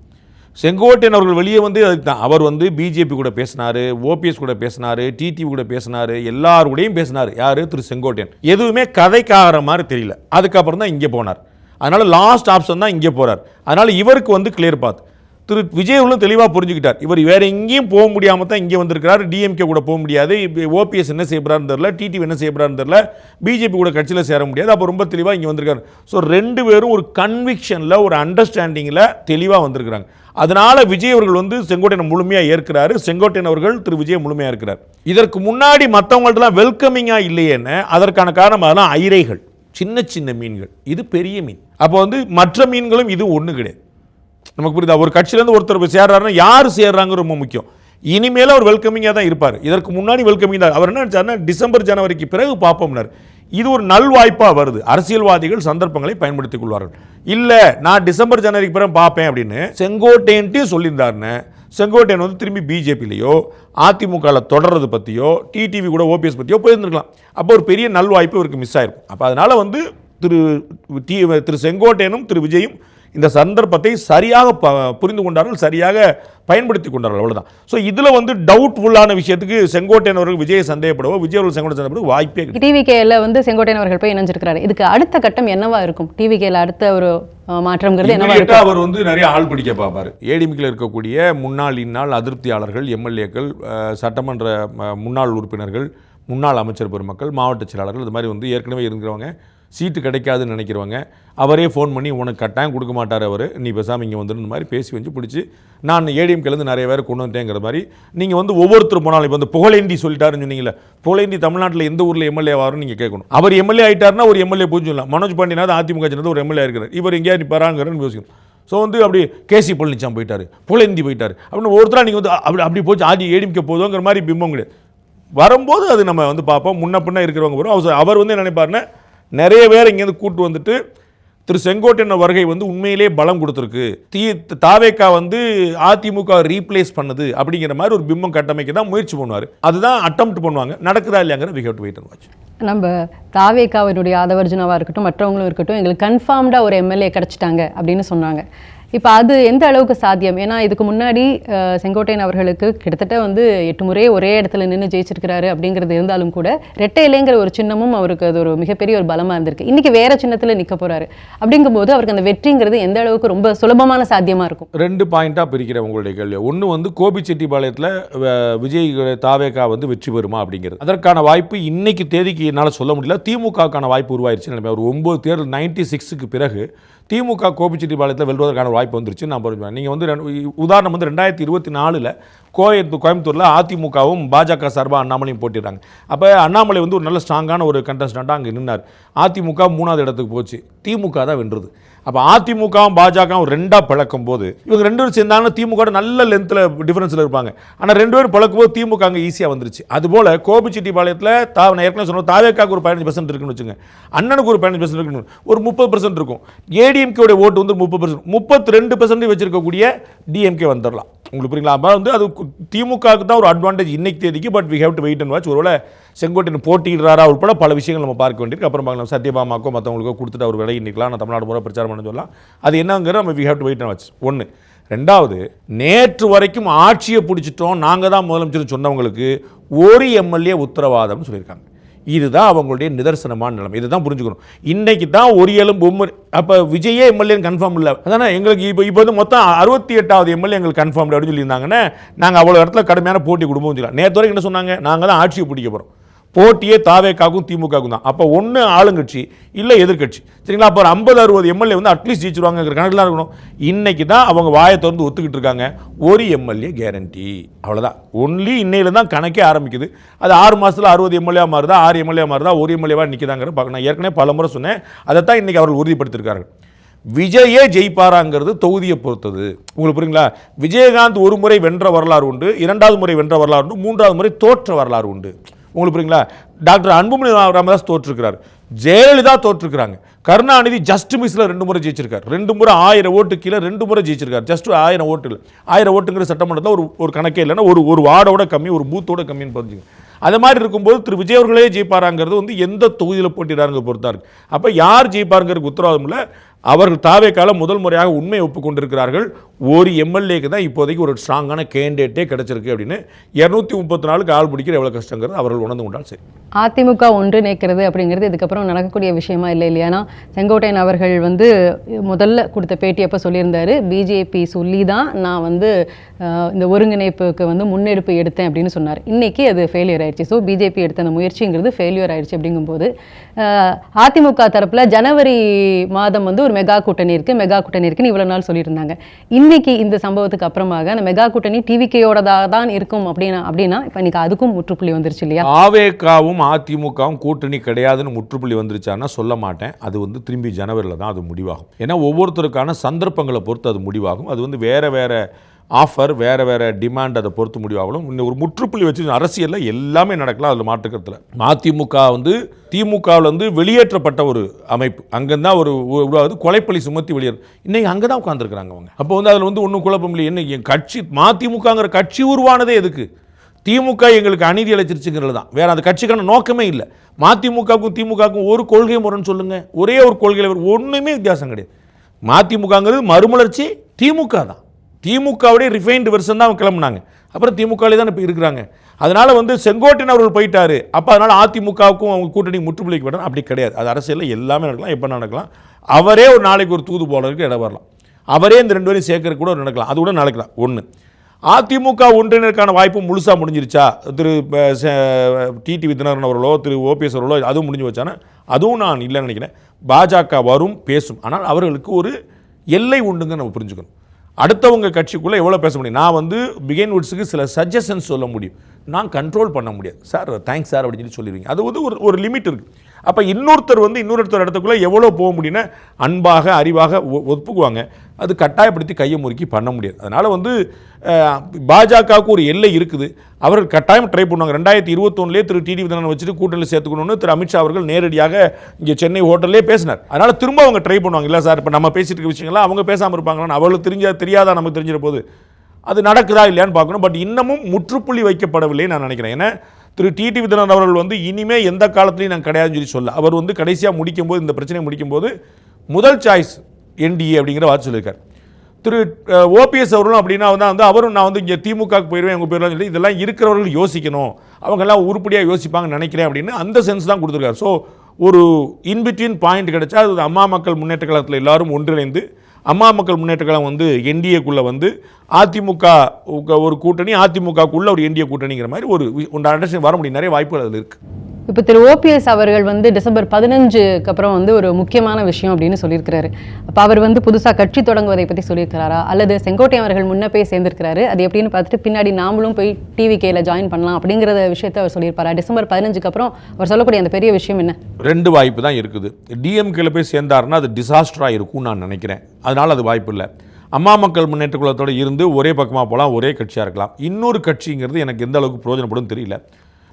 செங்கோட்டையன் அவர்கள் வெளியே வந்து அதுக்கு தான் அவர் வந்து பிஜேபி கூட பேசினார், ஓபிஎஸ் கூட பேசினார், டிடிவி கூட பேசினார், எல்லாருக்கூடையும் பேசினார். யார்? திரு செங்கோட்டையன். எதுவுமே கதைக்காகிற மாதிரி தெரியல. அதுக்கப்புறம் தான் இங்கே போனார். அதனால் லாஸ்ட் ஆப்ஷன் தான் இங்கே போகிறார். அதனால் இவருக்கு வந்து கிளியர் பாத். திரு விஜயவர்களும் தெளிவாக புரிஞ்சுக்கிட்டார். இவர் வேறு எங்கேயும் போக முடியாமல் தான் இங்கே வந்திருக்கிறார். டிஎம்கே கூட போக முடியாது, ஓபிஎஸ் என்ன செய்யப்படுறாருன்னு தெரில, டிடிவி என்ன செய்யப்படுறாருன்னு தெரில, பிஜேபி கூட கட்சியில் சேர முடியாது. அப்போ ரொம்ப தெளிவாக இங்கே வந்திருக்காரு. ஸோ 2 பேரும் ஒரு கன்விக்ஷனில், ஒரு அண்டர்ஸ்டாண்டிங்கில் தெளிவாக வந்திருக்கிறாங்க. அதனால் விஜய் அவர்கள் வந்து செங்கோட்டையனை முழுமையாக ஏற்கிறாரு, செங்கோட்டையன் அவர்கள் திரு விஜயை முழுமையாக இருக்கிறார். இதற்கு முன்னாடி மற்றவங்கள்ட்டலாம் வெல்கமிங்காக இல்லையேன்னு அதற்கான காரணம் அதெல்லாம் ஐரைகள், சின்ன சின்ன மீன்கள். இது பெரிய மீன். அப்போ வந்து மற்ற மீன்களும் இது ஒன்று கிடையாது. நமக்கு புரியுதா? ஒரு கட்சியிலேருந்து ஒருத்தர் போய் சேர்றாருன்னா யார் சேர்றாங்க ரொம்ப முக்கியம். இனிமேல் அவர் வெல்கமிங்காக தான் இருப்பார். இதற்கு முன்னாடி வெல்கமிங் தான். அவர் என்ன நினச்சாருன்னா டிசம்பர் ஜனவரிக்கு பிறகு பார்ப்போம்னார். இது ஒரு நல்வாய்ப்பாக வருது. அரசியல்வாதிகள் சந்தர்ப்பங்களை பயன்படுத்திக் கொள்வார்கள். இல்லை நான் டிசம்பர் ஜனவரிக்கு பிறகு பார்ப்பேன் அப்படின்னு செங்கோட்டையன்ட்டையும் சொல்லியிருந்தாருன்னு செங்கோட்டையன் வந்து திரும்பி பிஜேபியிலையோ அதிமுகவில் தொடர்றது பற்றியோ டிடிவி கூட ஓபிஎஸ் பற்றியோ போயிருந்துருக்கலாம். அப்போ ஒரு பெரிய நல்வாய்ப்பு இவருக்கு மிஸ் ஆயிருக்கும். அப்போ அதனால் வந்து திரு செங்கோட்டையனும் திரு விஜயும் இந்த சந்தர்ப்பத்தை சரியாக புரிந்து கொண்டார்கள், சரியாக பயன்படுத்தி கொண்டார்கள். அவ்வளோதான். ஸோ இதில் வந்து டவுட்ஃபுல்லான விஷயத்துக்கு செங்கோட்டையன் அவர்கள் விஜயை சந்தேகப்படவோ விஜய் அவர்கள் செங்கோட்டையன் சந்தேகப்பட வாய்ப்பே. டிவிகேல வந்து செங்கோட்டையன் அவர்கள் போய் இணைஞ்சிருக்கிறாரு. இதுக்கு அடுத்த கட்டம் என்னவா இருக்கும்? டிவிகேல அடுத்த ஒரு மாற்றம்ங்கிறது என்னவா இருக்கும்? அவர் வந்து நிறைய ஆள் பிடிக்க பார்ப்பார். ஏடிஎம்கேல இருக்கக்கூடிய முன்னாள் இந்நாள் அதிருப்தியாளர்கள், எம்எல்ஏக்கள், சட்டமன்ற முன்னாள் உறுப்பினர்கள், முன்னாள் அமைச்சர் பெருமக்கள், மாவட்ட செயலாளர்கள், இது மாதிரி வந்து ஏற்கனவே இருக்கிறவங்க, சீட்டு கிடைக்காதுன்னு நினைக்கிறவங்க, அவரே ஃபோன் பண்ணி உனக்கு கட்டாயம் கொடுக்க மாட்டார் அவர், நீ பேசாமல் இங்கே வந்துருந்த மாதிரி பேசி வச்சு பிடிச்சி நான் ஏடிஎம்கேலேருந்து நிறைய பேர் கொண்டு வந்துட்டேங்கிற மாதிரி நீங்கள் வந்து ஒவ்வொருத்தரும் போனாலும் இப்போ வந்து புகழேந்தி சொல்லிட்டாருன்னு சொன்னீங்களே, புகழேந்தி தமிழ்நாட்டில் எந்த ஊரில் எம்எல்ஏ ஆகும்னு நீங்கள் கேட்கணும். அவர் எம்எல்ஏ ஆகிட்டாருன்னா ஒரு எம்எல்ஏ போய் சொல்லலாம். மனோஜ் பாண்டியனாவது அதிமுக ஒரு எம்எல்ஏ இருக்கிறார், இவர் எங்கேயாவது நிற்பாராங்கிறன்னு யோசிக்கணும். ஸோ வந்து அப்படி கேசி பழனிசாமி போயிட்டார், புகழேந்தி போயிட்டார் அப்படின்னு ஒருத்தராக நீங்கள் வந்து அப்படி போச்சு ஏடிஎம்கே போதுங்கிற மாதிரி பிம்பம் கிடையாது. வரும்போது அது நம்ம வந்து பார்ப்போம். முன்ன பின்ன இருக்கிறவங்க வரும். அவர் வந்து என்ன நினைப்பாருன்னா நிறைய பேர் இங்கேருந்து கூட்டு வந்துட்டு திரு செங்கோட்டையன் வருகை வந்து உண்மையிலே பலம் கொடுத்துருக்கு, தாவேக்கா வந்து அதிமுக ரீப்ளேஸ் பண்ணுது அப்படிங்கிற மாதிரி ஒரு பிம்பம் கட்டமைக்க தான் முயற்சி பண்ணுவார். அதுதான் அட்டெம்ப்ட் பண்ணுவாங்க. நடக்குதா இல்லையாங்கிற we have to wait and watch. நம்ம தாவேக்காவினுடைய ஆதவர்ஜுனாவாக இருக்கட்டும், மற்றவங்களும் இருக்கட்டும், எங்களுக்கு கன்ஃபார்ம்டாக ஒரு எம்எல்ஏ கிடச்சிட்டாங்க அப்படின்னு சொன்னாங்க. இப்போ அது எந்த அளவுக்கு சாத்தியம்? ஏன்னா இதுக்கு முன்னாடி செங்கோட்டையன் அவர்களுக்கு கிட்டத்தட்ட வந்து 8 முறை ஒரே இடத்துல நின்று ஜெயிச்சிருக்கிறாரு அப்படிங்கிறது இருந்தாலும் கூட ரெட்டை இலைங்கிற ஒரு சின்னமும் அவருக்கு அது ஒரு மிகப்பெரிய ஒரு பலமாக இருந்திருக்கு. இன்றைக்கி வேறு சின்னத்தில் நிற்க போகிறாரு. அப்படிங்கும்போது அவருக்கு அந்த வெற்றிங்கிறது எந்த அளவுக்கு ரொம்ப சுலபமான சாத்தியமாக இருக்கும்? 2 பாயிண்ட்டாக பிரிக்கிறேன் உங்களுடைய கேள்வி. ஒன்று வந்து கோபிச்செட்டிப்பாளையத்தில் விஜய் தாவேக்கா வந்து வெற்றி பெறுமா அப்படிங்கிறது. அதற்கான வாய்ப்பு இன்னைக்கு தேதிக்கு என்னால் சொல்ல முடியல. திமுகக்கான வாய்ப்பு உருவாயிருச்சு. ஒரு 9 தேர்தல் 96க்கு பிறகு திமுக கோபிச்செட்டிப்பாளையத்தில் வெல்வதற்கான வாய்ப்பு வந்துருச்சு. நான் சொல்லுவேன். நீங்கள் வந்து உதாரணம் வந்து 2024 கோயம்புத்தூரில் அதிமுகவும் பாஜக சார்பாக அண்ணாமலையும் போட்டிடுறாங்க. அப்போ அண்ணாமலை வந்து ஒரு நல்ல ஸ்ட்ராங்கான ஒரு கண்டஸ்டண்ட்டாக அங்கே நின்னார். அதிமுக 3வது இடத்துக்கு போச்சு, திமுக தான் வென்றது. அப்போ அதிமுகவும் பாஜகவும் 2ஆக பிளக்கும் போது இவங்க 2 பேரும் சேர்ந்தாங்கன்னா திமுக நல்ல லென்த்தில் டிஃபரன்ஸில் இருப்பாங்க. ஆனால் 2 பேரும் பிளக்கும் போது திமுக அங்கே ஈஸியாக வந்துருச்சு. அதுபோல் கோபிச்செட்டிப்பாளையத்தில் நான் ஏற்கனவே சொன்ன தாவேக்காவுக்கு ஒரு 15% இருக்குன்னு வச்சுங்க, அண்ணனுக்கு ஒரு 15% இருக்குன்னு, ஒரு 30% இருக்கும். ஏடிஎம்கேடைய ஓட்டு வந்து 30%, 32% வச்சிருக்கக்கூடிய டிஎம்கே வந்துடலாம். உங்களுக்கு புரியுங்களா? அப்போ வந்து அது திமுகவுக்கு தான் ஒரு அட்வான்டேஜ் இன்னைக்கு தேதிக்கு. But we have to wait and watch. ஒருவேளை செங்கோட்டையன் போட்டியிடுறாரா உட்பட பல விஷயங்கள் நம்ம பார்க்க வேண்டியிருக்கு. அப்புறம் பார்க்கலாம். சத்யபாமாக்கோ மற்றவங்களுக்கோ கொடுத்துட்டு அவர் விலகி நிற்கலாம். நான் தமிழ்நாடு முறை பிரச்சாரம் பண்ண சொல்லலாம். அது என்னங்கிற நம்ம we have to wait and watch. 1. 2வது, நேற்று வரைக்கும் ஆட்சியை பிடிச்சிட்டோம், நாங்கள் தான் முதலமைச்சர் சொன்னவங்களுக்கு ஒரு எம்எல்ஏ உத்தரவாதம்னு சொல்லியிருக்காங்க. இதுதான் அவங்களுடைய நிதர்சனமான நிலைமை. இதுதான் புரிஞ்சுக்கணும். இன்னைக்கு தான் ஒரு எலும்பு அப்போ விஜயே எம்எல்ஏ கன்ஃபார்ம் இல்லை. அதானே எங்களுக்கு இப்போ வந்து மொத்தம் 68வது எம்எல்ஏ எங்களுக்கு கன்ஃபார்ம் அப்படின்னு சொல்லியிருந்தாங்கன்னா நாங்கள் அவ்வளோ இடத்துல கடுமையான போட்டி கொடுப்போம் சொல்லலாம். நேற்று வரைக்கும் என்ன சொன்னாங்க? நாங்கள் தான் ஆட்சியை பிடிக்க போகிறோம். போட்டியே தாவேக்காக்கும் திமுகவுக்கும் தான். அப்போ ஒன்று ஆளுங்கட்சி இல்லை எதிர்கட்சி, சரிங்களா? அப்போ 50-60 எம்எல்ஏ வந்து அட்லீஸ்ட் ஜெயிச்சிருவாங்கிற கணக்கெலாம் இருக்கணும். இன்னைக்கு தான் அவங்க வாயை திறந்து ஒத்துக்கிட்டு இருக்காங்க, ஒரு எம்எல்ஏ கேரண்டி. அவ்வளோதான். ஒன்லி இன்னையில தான் கணக்கே ஆரம்பிக்குது. அது 6 மாதத்தில் 60 எம்எல்ஏ மாறுதா, 6 எம்எல்ஏ மாறுதா, ஒரு எம்எல்ஏவாக நிற்கிறாங்கிற பார்க்க. நான் ஏற்கனவே பல முறை சொன்னேன். அதைத்தான் இன்னைக்கு அவர்கள் உறுதிப்படுத்தியிருக்கார்கள். விஜயே ஜெயிப்பாராங்கிறது தொகுதியை பொறுத்தது. உங்களுக்கு புரியுங்களா? விஜயகாந்த் ஒரு முறை வென்ற வரலாறு உண்டு, 2வது முறை வென்ற வரலாறு உண்டு, 3வது முறை தோற்ற வரலாறு உண்டு. உங்களுக்கு புரியுங்களா? டாக்டர் அன்புமணி ராமதாஸ் தோற்றிருக்கிறார், ஜெயலலிதா தோற்றிருக்கிறாங்க, கருணாநிதி ஜஸ்ட் மிஸ்ல 2 முறை ஜெயிச்சிருக்கார். 2 முறை 1000 ஓட்டு கீழே 2 முறை ஜெயிச்சிருக்கார். ஜஸ்ட் 1000 ஓட்டு இல்லை, 1000 ஓட்டுங்கிற சட்டமன்றத்தில் ஒரு கணக்கே இல்லைன்னா ஒரு வார்டோட கம்மி, ஒரு பூத்தோட கம்மின்னு புரிஞ்சுங்க. அது மாதிரி இருக்கும்போது திரு விஜய் அவர்களே ஜெயிப்பாராங்கிறது வந்து எந்த தொகுதியில் போட்டிடுறாங்க பொறுத்தா இருக்கு. அப்போ யார் ஜெயிப்பாருங்கிறதுக்கு உத்தரவாதம் இல்லை. அவர்கள் தாவேக்கால முதல் முறையாக உண்மையை ஒப்புக்கொண்டிருக்கிறார்கள். ஒரு எம்எல்ஏக்கு தான் இப்போதைக்கு ஒரு ஸ்ட்ராங்கான கேண்டிடேட்டே கிடைச்சிருக்கு அப்படின்னு 234க்கு ஆள் பிடிக்கிற எவ்வளோ கஷ்டங்கிறது அவர்கள் உணர்ந்து கொண்டால் சரி. அதிமுக ஒன்றிணைக்கிறது அப்படிங்கிறது இதுக்கப்புறம் நடக்கக்கூடிய விஷயமா இல்லை இல்லையானா செங்கோட்டையன் அவர்கள் வந்து முதல்ல கொடுத்த பேட்டி அப்போ சொல்லியிருந்தாரு, பிஜேபி சொல்லி தான் நான் வந்து இந்த ஒருங்கிணைப்புக்கு வந்து முன்னெடுப்பு எடுத்தேன் அப்படின்னு சொன்னார். இன்னைக்கு அது ஃபெயிலியர் ஆயிடுச்சு. ஸோ பிஜேபி எடுத்த அந்த முயற்சிங்கிறது ஃபெயிலியர் ஆயிடுச்சு. அப்படிங்கும்போது அதிமுக தரப்பில் ஜனவரி மாதம் வந்து ஒரு மெகா கூட்டணி இருக்குன்னு இவ்வளோ நாள் சொல்லியிருந்தாங்க. இன்னைக்கு இந்த சம்பவத்துக்கு அப்புறமாக அந்த மெகா கூட்டணி டிவிகேயோடதாக தான் இருக்கும் அப்படின்னா இப்போ இன்னைக்கு அதுக்கும் முற்றுப்புள்ளி வந்துருச்சு இல்லையா? ஆவேகாவும் அதிமுகவும் கூட்டணி கிடையாதுன்னு முற்றுப்புள்ளி வந்துருச்சான்னா சொல்ல மாட்டேன். அது வந்து திரும்பி ஜனவரியில் தான் அது முடிவாகும். ஏன்னா ஒவ்வொருத்தருக்கான சந்தர்ப்பங்களை பொறுத்து அது முடிவாகும். அது வந்து வேறு ஆஃபர் வேறு டிமாண்ட் அதை பொறுத்து முடிவாகணும். இன்னும் ஒரு முற்றுப்புள்ளி வச்சு அரசியலில் எல்லாமே நடக்கலாம், அதில் மாற்றுக்கிறதுல. அதிமுக வந்து திமுகவில் வந்து வெளியேற்றப்பட்ட ஒரு அமைப்பு, அங்கேருந்து தான் ஒரு கொலைப்பள்ளி சுமத்தி வெளியேறு இன்னைக்கு அங்கே தான் உட்காந்துருக்குறாங்க அவங்க. அப்போ வந்து அதில் வந்து ஒன்றும் குழப்பம் இல்லை. என்ன என் கட்சி அதிமுகங்கிற கட்சி உருவானதே எதுக்கு? திமுக எங்களுக்கு அநீதி அழைச்சிருச்சுங்கிறது தான், வேற அந்த கட்சிக்கான நோக்கமே இல்லை. மதிமுகவுக்கும் திமுகவுக்கும் ஒரு கொள்கை முறைன்னு சொல்லுங்க, ஒரே ஒரு கொள்கையில் ஒன்றுமே வித்தியாசம் கிடையாது. மதிமுகங்கிறது மறுமலர்ச்சி, திமுக தான் திமுகவுடைய ரிஃபைன்டு வெர்ஷன் தான் அவங்க கிளம்புனாங்க. அப்புறம் திமுகவிலே தான் இப்போ இருக்கிறாங்க. அதனால் வந்து செங்கோட்டையன் அவர்கள் போயிட்டாரு, அப்போ அதனால் அதிமுகவுக்கும் அவங்க கூட்டணி முற்றுப்புள்ளிக்கு விடணும் அப்படி கிடையாது. அது அரசியலில் எல்லாமே நடக்கலாம், எப்போ நடக்கலாம். அவரே ஒரு நாளைக்கு ஒரு தூது போடுறதுக்கு இடம் வரலாம், அவரே இந்த 2 பேரையும் சேர்க்கறது கூட நடக்கலாம், அது கூட நடக்கலாம். ஒன்று, அதிமுக ஒன்றினருக்கான வாய்ப்பு முழுசாக முடிஞ்சிருச்சா? திரு டிடிவி தினகரன் அவர்களோ திரு ஓபிஎஸ் அவர்களோ அதுவும் முடிஞ்சு வச்சானா? அதுவும் நான் இல்லைன்னு நினைக்கிறேன். பாஜக வரும் பேசும், ஆனால் அவர்களுக்கு ஒரு எல்லை உண்டுங்க நம்ம புரிஞ்சுக்கணும். அடுத்தவங்க கட்சிக்குள்ளே எவ்வளோ பேச முடியும்? நான் வந்து பிகைன் வுட்ஸுக்கு சில சஜஷன்ஸ் சொல்ல முடியும், நான் கண்ட்ரோல் பண்ண முடியாது. சார் தேங்க்ஸ் சார் அப்படின்னு சொல்லிடுவீங்க, அது வந்து ஒரு லிமிட் இருக்குது. அப்போ இன்னொருத்தர் இடத்துக்குள்ளே எவ்வளோ போக முடியும்னா அன்பாக அறிவாக ஒப்புக்குவாங்க, அது கட்டாயப்படுத்தி கையை முறுக்கி பண்ண முடியாது. அதனால் வந்து பாஜகவுக்கு ஒரு எல்லை இருக்குது, அவர்கள் கட்டாயம் ட்ரை பண்ணுவாங்க. 2021 திரு டிடிவி தினகரன் வச்சுட்டு கூட்டணியில் சேர்த்துக்கணும்னு திரு அமித்ஷா அவர்கள் நேரடியாக இங்கே சென்னை ஹோட்டல்லே பேசினார். அதனால் திரும்ப அவங்க ட்ரை பண்ணுவாங்க. இல்லை சார் இப்போ நம்ம பேசிட்டு இருக்க விஷயங்கள்லாம் அவங்க பேசாமல் இருப்பாங்களான்னு அவர்களுக்கு தெரியாதா நமக்கு தெரிஞ்சிட போது, அது நடக்குதா இல்லையான்னு பார்க்கணும். பட் இன்னமும் முற்றுப்புள்ளி வைக்கப்படவில்லை நான் நினைக்கிறேன். ஏன்னா திரு டிடிவி தினகரன் அவர்கள் வந்து இனிமே எந்த காலத்துலையும் நான் கிடையாதுன்னு சொல்லி சொல்ல, அவர் வந்து கடைசியாக முடிக்கும்போது இந்த பிரச்சனையை முடிக்கும்போது முதல் சாய்ஸ் என்டிஏ அப்படிங்கிற வார்த்தை சொல்லியிருக்கார். திரு ஓபிஎஸ் அவர்களும் அப்படின்னா வந்து அவரும் நான் வந்து இங்கே திமுகவுக்கு போயிடுவேன் எங்கள் போயிடலாம் சொல்லி இதெல்லாம் இருக்கிறவர்கள் யோசிக்கணும், அவங்கெல்லாம் உருப்படியாக யோசிப்பாங்கன்னு நினைக்கிறேன் அப்படின்னு அந்த சென்ஸ் தான் கொடுத்துருக்காரு. ஸோ ஒரு இன்பிட்வீன் பாயிண்ட் கிடைச்சா அது அம்மா மக்கள் முன்னேற்ற கழகத்தில் எல்லாரும் ஒன்றிணைந்து அம்மா மக்கள் முன்னேற்ற கழகம் வந்து என்டிஏக்குள்ளே வந்து அதிமுக ஒரு கூட்டணி, அதிமுகக்குள்ள ஒரு என்டிஏ கூட்டணிங்கிற மாதிரி ஒரு அண்டர்ஸ்டாண்டிங் வர முடியும். நிறைய வாய்ப்புகள் அதில் இருக்குது. இப்போ திரு ஓபிஎஸ் அவர்கள் வந்து டிசம்பர் 15க்கு அப்புறம் வந்து ஒரு முக்கியமான விஷயம் அப்படின்னு சொல்லியிருக்கிறாரு. அப்போ அவர் வந்து புதுசாக கட்சி தொடங்குவதை பற்றி சொல்லியிருக்கிறாரா, அல்லது செங்கோட்டையன் அவர்கள் முன்னே போய் சேர்ந்திருக்கிறாரு, அது எப்படின்னு பார்த்துட்டு பின்னாடி நாமளும் போய் டிவிகேல ஜாயின் பண்ணலாம் அப்படிங்கிற விஷயத்தை அவர் சொல்லியிருப்பாரா? டிசம்பர் 15க்கு அப்புறம் அவர் சொல்லக்கூடிய அந்த பெரிய விஷயம் என்ன? 2 வாய்ப்பு தான் இருக்குது. டிஎம்கேல போய் சேர்ந்தாருன்னா அது டிசாஸ்டராக இருக்கும்னு நான் நினைக்கிறேன். அதனால் அது வாய்ப்பு இல்லை. அம்மா மக்கள் முன்னேற்ற கழகத்தோடு இருந்து ஒரே பக்கமாக போகலாம், ஒரே கட்சியாக இருக்கலாம். இன்னொரு கட்சிங்கிறது எனக்கு எந்த அளவுக்கு பிரயோஜனப்படும் தெரியல.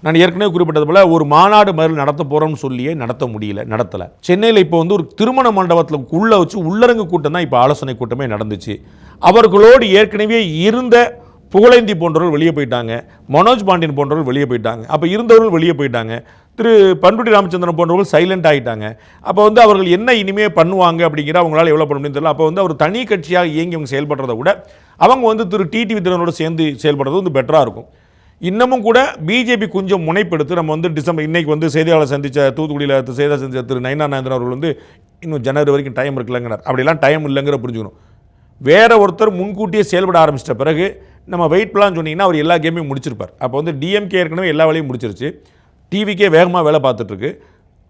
நான் ஏற்கனவே குறிப்பிட்டது போல் ஒரு மாநாடு மாதிரி நடத்த போகிறோம்னு சொல்லியே நடத்த முடியல, நடத்தலை. சென்னையில் இப்போ வந்து ஒரு திருமண மண்டபத்தில் உள்ளே வச்சு உள்ளரங்கு கூட்டம் தான் இப்போ ஆலோசனை கூட்டமே நடந்துச்சு. அவர்களோடு ஏற்கனவே இருந்த புகழேந்தி போன்றவர்கள் வெளியே போயிட்டாங்க, மனோஜ் பாண்டியன் போன்றவர்கள் வெளியே போயிட்டாங்க. அப்போ இருந்தவர்கள் வெளியே போயிட்டாங்க. திரு பண்ருட்டி ராமச்சந்திரன் போன்றவர்கள் சைலண்ட் ஆகிட்டாங்க. அப்போ வந்து அவர்கள் என்ன இனிமேல் பண்ணுவாங்க அப்படிங்கிற அவங்களால எவ்வளோ பண்ண முடியும் தெரியல. அப்போ வந்து அவர் தனி கட்சியாக இயங்கி அவங்க செயல்படுறத விட அவங்க வந்து திரு டிடிவி தினகரனோடு சேர்ந்து செயல்படுறது வந்து பெட்டராக இருக்கும். இன்னமும் கூட பிஜேபி கொஞ்சம் முனைப்பெடுத்து நம்ம வந்து டிசம்பர் இன்னைக்கு வந்து செய்தியாளர் சந்தித்த தூத்துக்குடியில் செய்தியாளர் சந்தித்த திரு நயினா நாயந்திரன் அவர்கள் வந்து இன்னும் ஜனவரி வரைக்கும் டைம் இருக்குல்லங்கிறார். அப்படிலாம் டைம் இல்லைங்கிற புரிஞ்சுக்கணும். வேற ஒருத்தர் முன்கூட்டியே செயல்பட ஆரம்பிச்சிட்ட பிறகு நம்ம வெயிட் பண்ணலாம்னு சொன்னீங்கன்னா அவர் எல்லா கேமையும் முடிச்சிருப்பார். அப்போ வந்து டிஎம்கே ஏற்கனவே எல்லா வேலையும் முடிச்சிருச்சு, டிவிக்கே வேகமாக வேலை பார்த்துட்ருக்கு.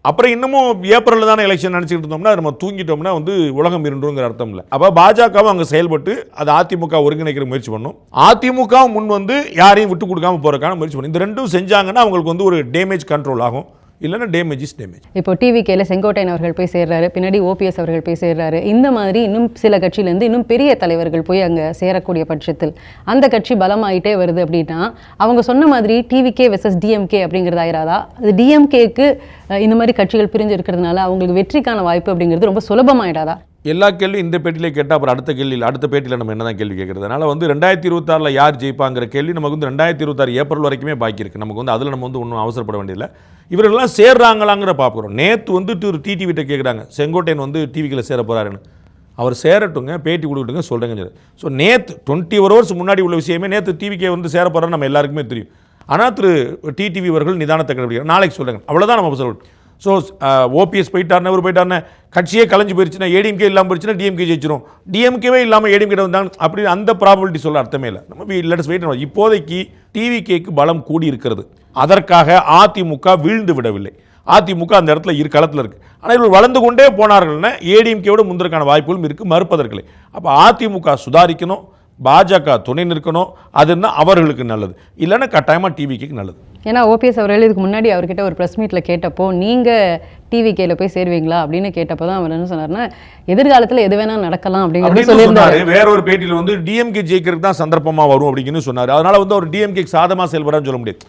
அப்புறம் இன்னமும் ஏப்ரலில் தானே எலெக்ஷன் நினச்சிக்கிட்டு இருந்தோம்னா நம்ம தூங்கிட்டோம்னா வந்து உலகம் இருண்டுங்கிற அர்த்தம் இல்லை. அப்போ பாஜகவும் அங்கே செயல்பட்டு அது அதிமுக ஒருங்கிணைக்கிற முயற்சி பண்ணும், அதிமுகவும் முன் வந்து யாரையும் விட்டு கொடுக்காம போகிறதுக்கான முயற்சி பண்ணும். இந்த ரெண்டும் செஞ்சாங்கன்னா அவங்களுக்கு வந்து ஒரு டேமேஜ் கண்ட்ரோல் ஆகும். இல்லைன்னா டேமேஜ் இஸ் டேமேஜ். இப்போ டிவிகேல செங்கோட்டையன் அவர்கள் போய் சேர்றாரு, பின்னாடி ஓபிஎஸ் அவர்கள் போய் சேர்றாரு. இந்த மாதிரி இன்னும் சில கட்சியிலேருந்து இன்னும் பெரிய தலைவர்கள் போய் அங்கே சேரக்கூடிய பட்சத்தில் அந்த கட்சி பலமாயிட்டே வருது அப்படின்னா அவங்க சொன்ன மாதிரி டிவிகே வெர்சஸ் டிஎம்கே அப்படிங்கிறது ஆயிராதா? அது டிஎம்கேக்கு இந்த மாதிரி கட்சிகள் பிரிஞ்சு இருக்கிறதுனால அவங்களுக்கு வெற்றிக்கான வாய்ப்பு அப்படிங்கிறது ரொம்ப சுலபமாயிடாதா? எல்லா கேள்வியும் இந்த பேட்டிலே கேட்டால் அப்புறம் அடுத்த பேட்டியில் நம்ம என்ன தான் கேள்வி கேட்குறது? அதனால் வந்து 2026 யார் ஜெயிப்பாங்கிற கேள்வி நமக்கு வந்து 2026 ஏப்ரல் வரைக்குமே பாக்கி இருக்குது. நமக்கு வந்து அதில் நம்ம வந்து ஒன்றும் அவசரப்பட வேண்டியதில்லை. இவர்களெல்லாம் சேர்றாங்களாங்கிற பார்க்குறோம். நேற்று வந்து டிடிவிட்ட கேட்குறாங்க செங்கோட்டையன் வந்து டிவிக்கில் சேர போகிறாருன்னு. அவர் சேரட்டுங்க, பேட்டி கொடுக்கட்டுங்க, சொல்கிறேங்க. ஸோ நேற்று 24 hours முன்னாடி உள்ள விஷயமே நேற்று டிவிக்கே வந்து சேர போகிறான்னு நம்ம எல்லாருக்குமே தெரியும். ஆனால் டிடிவி அவர்கள் நிதானத்தை கடைபிடிக்கிறார். நாளைக்கு சொல்லுங்கள், அவ்வளோதான் நம்ம சொல்லணும். ஸோ ஓபிஎஸ் போயிட்டாருன்னா இவர் போயிட்டாருன்னா கட்சியே கலைஞ்சு போயிடுச்சுன்னா ஏடிஎம்கே இல்லாமல் போயிடுச்சுன்னா டிஎம்கே ஜெயிச்சிரும், டிஎம்கேவே இல்லாமல் ஏடிஎம்கே வந்தாங்க அப்படி அந்த ப்ராபபிலிட்டி சொல்ல அர்த்தமே இல்லை. நம்ம லெட்ஸ் வெயிட். இப்போதைக்கு டிவிகேக்கு பலம் கூடி இருக்கிறது. அதற்காக அதிமுக வீழ்ந்து விடவில்லை. அதிமுக அந்த இடத்துல களத்தில் இருக்குது. ஆனால் இவர் வளர்ந்து கொண்டே போனார்கள்னா ஏடிஎம்கேவோட முந்தற்கான வாய்ப்புகளும் இருக்குது, மறுப்பதற்கில்லை. அப்போ அதிமுக சுதாரிக்கணும், பாஜக துணை நிற்கணும். அதுன்னா அவர்களுக்கு நல்லது, இல்லைன்னா கட்டாயமாக டிவிக்கு நல்லது. ஏன்னா ஓபிஎஸ் அவர்கள் இதுக்கு முன்னாடி அவர்கிட்ட ஒரு ப்ரெஸ் மீட்டில் கேட்டப்போ நீங்கள் டிவிகேல போய் சேருவீங்களா அப்படின்னு கேட்டப்போ தான் அவர் என்ன சொன்னார்னா எதிர்காலத்தில் எது வேணால் நடக்கலாம் அப்படிங்கிறது சொல்லியிருந்தாரு. வேற ஒரு பேட்டியில் வந்து டிஎம்கே ஜெயிக்கிறதுக்கு தான் சந்தர்ப்பமாக வரும் அப்படின்னு சொன்னார். அதனால வந்து அவர் டிஎம்கே சாதமாக செயல்படான்னு சொல்ல முடியாது.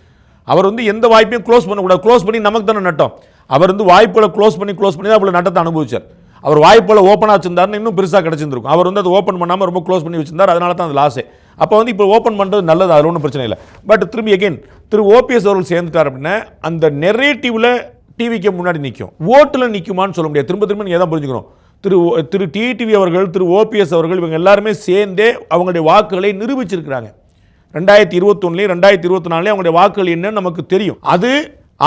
அவர் வந்து எந்த வாய்ப்பையும் க்ளோஸ் பண்ணக்கூடாது. க்ளோஸ் பண்ணி நமக்கு தானே நட்டம். அவர் வந்து வாய்ப்புகளை க்ளோஸ் பண்ணி தான் அவ்வளோ நட்டத்தை அனுபவிச்சார். அவர் வாய்ப்புகளை ஓப்பனாக வச்சிருந்தாருன்னு இன்னும் பெருசாக கிடச்சிருக்கும். அவர் வந்து அதை ஓப்பன் பண்ணாமல் ரொம்ப க்ளோஸ் பண்ணி வச்சிருந்தார். அதனால தான் அது லாஸே. அப்போ வந்து இப்போ ஓப்பன் பண்ணுறது நல்லது, அதில் ஒன்றும் பிரச்சனை இல்லை. பட் திரும்பி அகெயின் ஓபிஎஸ் அவர்கள் சேர்ந்துட்டார் அப்படின்னா அந்த நெரேட்டிவில் டிவிக்கு முன்னாடி நிற்கும், ஓட்டில் நிற்குமான்னு சொல்ல முடியாது. திரும்ப நீங்கள் எதாவது புரிஞ்சுக்கணும். டிடிவி அவர்கள், ஓபிஎஸ் அவர்கள் இவங்க எல்லாருமே சேர்ந்தே அவங்களுடைய வாக்குகளை நிரூபிச்சிருக்கிறாங்க. 2021 2024 அவங்களுடைய வாக்குகள் என்னன்னு நமக்கு தெரியும். அது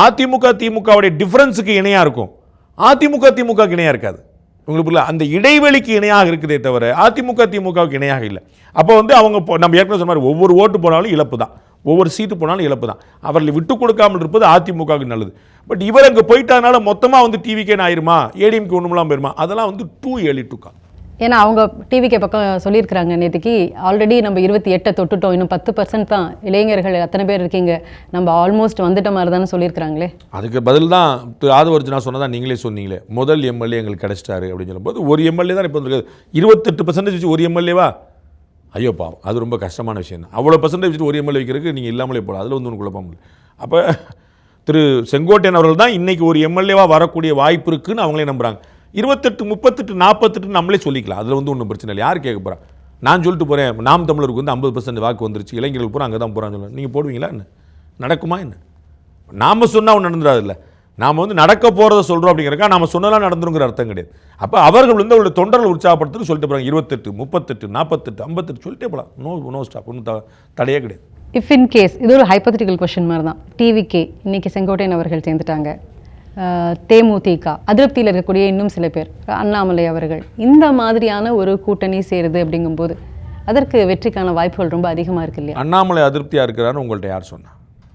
அதிமுக திமுகவுடைய டிஃபரன்ஸுக்கு இணையாக இருக்கும், அதிமுக திமுகவுக்கு இணையாக இருக்காது. உங்களுக்கு அந்த இடைவெளிக்கு இணையாக இருக்குதே தவிர அதிமுக திமுகவுக்கு இணையாக இல்லை. அப்போ வந்து அவங்க நம்ம ஏற்கனவே சொன்ன மாதிரி ஒவ்வொரு ஓட்டு போனாலும் இழப்பு தான், ஒவ்வொரு சீட்டு போனாலும் இழப்பு தான். அவர்களை விட்டு கொடுக்காமல் இருப்பது அதிமுகவுக்கு நல்லது. பட் இவர் அங்கே போயிட்டனால மொத்தமாக வந்து டிவிக்கே ஆயிருமா, ஏடிஎம்கே ஒன்றுமெல்லாம் போயிருமா, அதெல்லாம் வந்து டூ ஏர்லி டு கால். ஏன்னா அவங்க டிவிக்கே பக்கம் சொல்லியிருக்கிறாங்க நேற்றுக்கு ஆல்ரெடி நம்ம 28 தொட்டுட்டோம், இன்னும் 10% தான் இளைஞர்கள் அத்தனை பேர் இருக்கீங்க, நம்ம ஆல்மோஸ்ட் வந்துட்ட மாதிரி தானே சொல்லியிருக்கிறாங்களே. அதுக்கு பதில் தான் ஆதவர்ஜனா சொன்னதான் நீங்களே சொன்னீங்களே, முதல் எம்எல்ஏ எங்களுக்கு கிடைச்சிட்டாரு அப்படின்னு சொல்லும்போது ஒரு எம்எல்ஏ தான் இப்போ வந்துருக்காது. 28% ஒரு எம்எல்ஏவா? ஐயோ பாவம், அது ரொம்ப கஷ்டமான விஷயம் தான். அவ்வளோ பர்சன்டேஜ் வச்சுட்டு ஒரு எம்எல்ஏ வைக்கிறதுக்கு நீங்கள் இல்லாமலே போகலாம், அதில் வந்து ஒன்று குழப்பம் இல்லை. அப்போ செங்கோட்டையன் அவர்கள் தான் இன்றைக்கி ஒரு எம்எல்ஏவாக வரக்கூடிய வாய்ப்பு இருக்குன்னு அவங்களே நம்புகிறாங்க. 28, 38, 48 நம்மளே சொல்லிக்கலாம், அதில் வந்து ஒன்றும் பிரச்சனை இல்லை. யார் கேட்க போகிறா? நான் சொல்லிட்டு போகிறேன், நாம் தமிழருக்கு வந்து 50% வாக்கு வந்துருச்சு, இளைஞர்கள் பூரா அங்கே தான் போகிறான்னு சொல்லுவேன். நீங்கள் போடுவீங்களா என்ன? நடக்குமா என்ன? நாம் சொன்னால் ஒன்று நடந்துடாது இல்லை, நாம் வந்து நடக்க போகிறத சொல்கிறோம் அப்படிங்கிறக்கா நாம் சொன்னலாம் நடந்துருங்கிற அர்த்தம் கிடையாது. அப்போ அவர்கள் வந்து அவருடைய தொண்டர்கள் உற்சாகப்படுத்துன்னு சொல்லிட்டு போகிறாங்க. 28, 38, 48, 58 சொல்லிட்டே போகலாம். நோ ஸ்டாப், ஒன்றும் தடையே கிடையாது. இஃப் இன் கேஸ் இது ஒரு ஹைப்போதெட்டிக்கல் கொஸ்டின் மாதிரி தான். டிவிகே இன்னைக்கு செங்கோட்டையன் அவர்கள் சேர்ந்துட்டாங்க, தேமுதிக அதிருப்தியில் இருக்கக்கூடிய இன்னும் சில பேர், அண்ணாமலை அவர்கள், இந்த மாதிரியான ஒரு கூட்டணி சேருது அப்படிங்கும்போது அதற்கு வெற்றிக்கான வாய்ப்புகள் ரொம்ப அதிகமாக இருக்கு இல்லையா? அண்ணாமலை அதிருப்தியாக இருக்கிறான்னு உங்கள்கிட்ட யார் சொன்னா?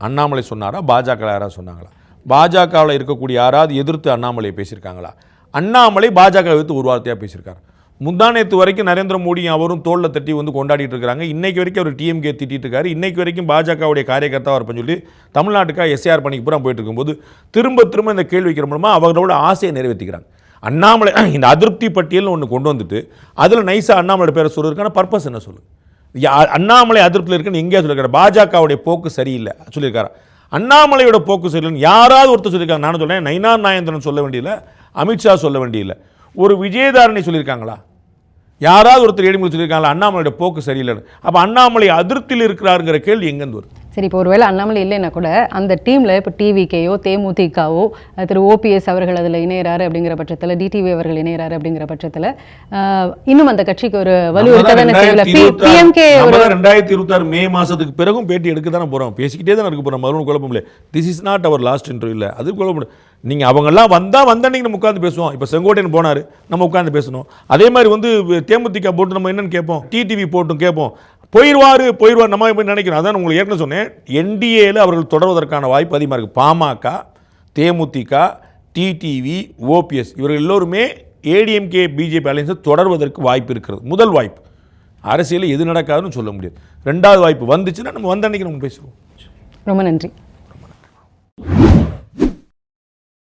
அண்ணாமலை சொன்னாரா, பாஜக யாராவது சொன்னாங்களா? பாஜகவில் இருக்கக்கூடிய யாராவது எதிர்த்து அண்ணாமலையை பேசியிருக்காங்களா? அண்ணாமலை பாஜக எதிர்த்து ஒரு வார்த்தையாக பேசியிருக்காரு. முந்தானேத்து வரைக்கும் நரேந்திர மோடி அவரும் தோளில் தட்டி வந்து கொண்டாடிட்டு இருக்காங்க. இன்றைக்கு வரைக்கும் அவர் டிஎம்கே திட்டிட்டு இருக்காரு. இன்றைக்கு வரைக்கும் பாஜகவுடைய காரியகர்த்தாவாக இருப்பேன்னு சொல்லி தமிழ்நாட்டுக்காக எஸ்ஆர் பணிக்கு பூரா போயிட்டு இருக்கும்போது திரும்ப இந்த கேள்வி வைக்கிற மூலமாக அவர்களோட ஆசையை நிறைவேற்றிக்கிறாங்க. அண்ணாமலை இந்த அதிருப்தி பட்டியல்னு ஒன்று கொண்டு வந்துட்டு அதில் நைஸாக அண்ணாமலை பேரை சொல்லியிருக்கான பர்பஸ் என்ன சொல்லு? அண்ணாமலை அதிருப்தியில் இருக்குன்னு எங்கேயா சொல்லியிருக்காரு? பாஜகவுடைய போக்கு சரியில்லை சொல்லியிருக்காரு. அண்ணாமலையோட போக்கு சரியில்லைன்னு யாராவது ஒருத்தர் சொல்லியிருக்காங்க? நான் சொல்கிறேன், நயினார் நாகேந்திரன் சொல்ல வேண்டியதில்லை, அமித்ஷா சொல்ல வேண்டியதில்லை, ஒரு விஜயதாரணி சொல்லியிருக்காங்களா? யாராவது ஒருத்தர் ஏடிஎம்கே சொல்லியிருக்காங்களா அண்ணாமலையோட போக்கு சரியில்லைன்னு? அப்போ அண்ணாமலை அதிருப்தியில் இருக்கிறாருங்கிற கேள்வி எங்கேருந்து வருது? சரி, இப்போ ஒருவேளை அண்ணாமலை இல்லைன்னா கூட அந்த டீமில் இப்போ டிவிகேயோ தேமுதிகவோ திரு ஓபிஎஸ் அவர்கள் அதில் இணையறாரு அப்படிங்கிற பட்சத்தில், டிடிவி அவர்கள் இணையறாரு அப்படிங்கிற பட்சத்தில் இன்னும் அந்த கட்சிக்கு ஒரு வலு இருக்கதானே செய்யல. பிஎம்கே 2026 மே மாதத்துக்கு பிறகும் பேட்டி எடுக்க தானே போகிறோம், பேசிக்கிட்டே தானே இருக்க போகிறோம். மறுபடியும் குழப்பம் இல்லை. This is not our last interview இல்லை, அது குழப்பம். நீங்கள் அவங்கெல்லாம் வந்தன்னைக்கு நம்ம உட்காந்து பேசுவோம். இப்போ செங்கோட்டையன் போனார், நம்ம உட்காந்து பேசணும். அதே மாதிரி வந்து தேமுதிக போட்டு நம்ம என்னென்னு கேட்போம், டிடிவி போட்டும் கேட்போம். போயிடுவார் நம்ம எப்படி நினைக்கிறோம்? அதான் உங்களுக்கு ஏற்கனவே சொன்னேன், என்டிஏல அவர்கள் தொடர்வதற்கான வாய்ப்பு அதிகமாக இருக்குது. பாமக, தேமுதிக, டிடிவி, ஓபிஎஸ் இவர்கள் எல்லோருமே ஏடிஎம்கே பிஜேபி அலையன்ஸை தொடர்வதற்கு வாய்ப்பு இருக்கிறது. முதல் வாய்ப்பு. அரசியலில் எது நடக்காதுன்னு சொல்ல முடியாது. ரெண்டாவது வாய்ப்பு வந்துச்சுன்னா நம்ம வந்த அன்னைக்கு நம்ம பேசுவோம். ரொம்ப நன்றி.